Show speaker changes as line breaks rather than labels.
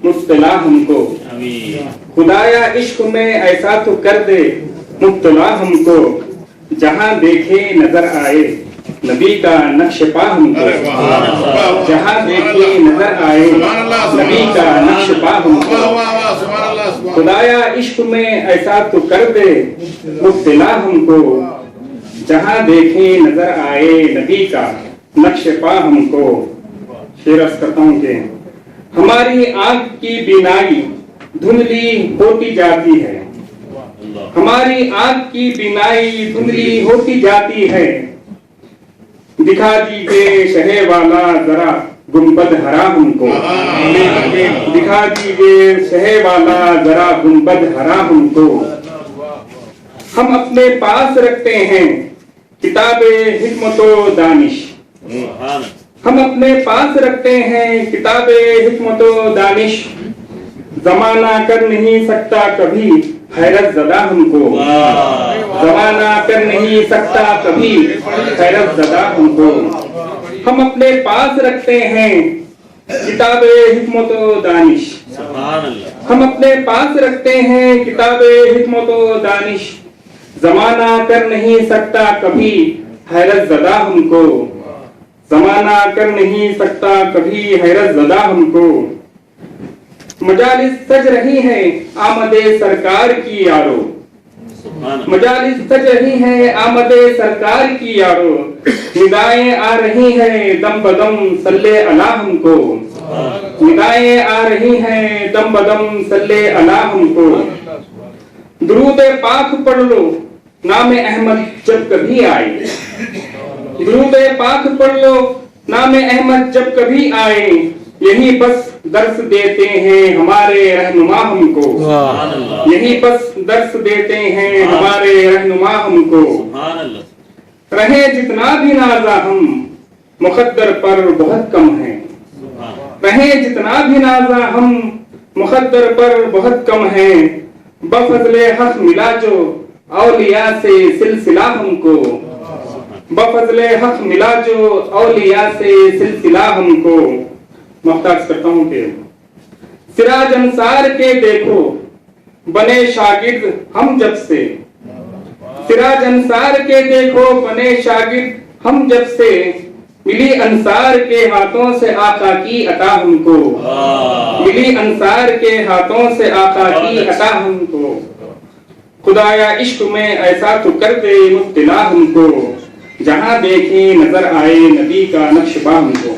मुब्तला हमको। खुदाया इश्क में ऐसा तो कर दे मुब्तला हमको, जहां देखे नजर आए नबी का नक्श पा हमको। जहां देखे नजर आए नबी का नक्श पा हमको। खुदाया इश्क में ऐसा तो कर दे मुब्तला हमको, जहां देखे नजर आए नबी का नक्श पा हमको। शेर अर्ज करता हूं कि हमारी आंख की बीनाई धुंधली होती जाती है, हमारी आंख की बीनाई धुंधली होती जाती है। दिखा दीजिए शहे वाला जरा गुंबद हरा हमको। दिखा दीजिए शहे वाला जरा गुंबद हरा हमको। हम अपने पास रखते हैं किताबे हिकमतो दानिश, हम अपने पास रखते हैं किताबे हिकमतो दानिश। जमाना कर नहीं सकता कभी हैरत ज़दा हमको, जमाना कर नहीं सकता कभी हैरत ज़दा हमको। हम अपने पास रखते हैं किताबे हिकमतो दानिश, हम अपने पास रखते हैं किताबे हिकमतो दानिश। जमाना कर नहीं सकता कभी हैरत ज़दा हमको, जमाना कर नहीं सकता कभी हैरत ज़दा हमको। मजालिस सज रही हैं आमदे सरकार की यारो, मजालिस सज रही हैं आमदे सरकार की यारो। निदाएं आ रही हैं दम बदम सल्ले अला हमको, निदाएं आ रही हैं दम बदम सल्ले अला हमको। दुरूद पाक पढ़ लो नाम अहमद जब कभी आए, दुरूद पाक पढ़ लो नाम अहमद जब कभी आए। यही बस दर्स देते हैं हमारे रहनुमा हमको, यही बस दर्स देते हैं हमारे रहनुमा हमको। रहे जितना भी नाजा हम मुक़द्दर पर बहुत कम है, रहे जितना भी नाजा हम मुक़द्दर पर बहुत कम है। बफज़ले हक मिला जो औलिया से सिलसिला हमको, बफज़ले हक मिला जो औलिया से सिलसिला हमको। मुख्तार करता हूं कि सिराज अंसार के देखो बने शागिर्द हम जब से, सिराज अंसार के देखो बने शागिर्द हम जब से। मिली अंसार के हाथों से आका की अता हमको, मिली अंसार के हाथों से आका की अता हमको। खुदाया इश्क में ऐसा तो कर दे मुब्तला हमको, जहां देखे नजर आए नबी का नक्श पा हमको।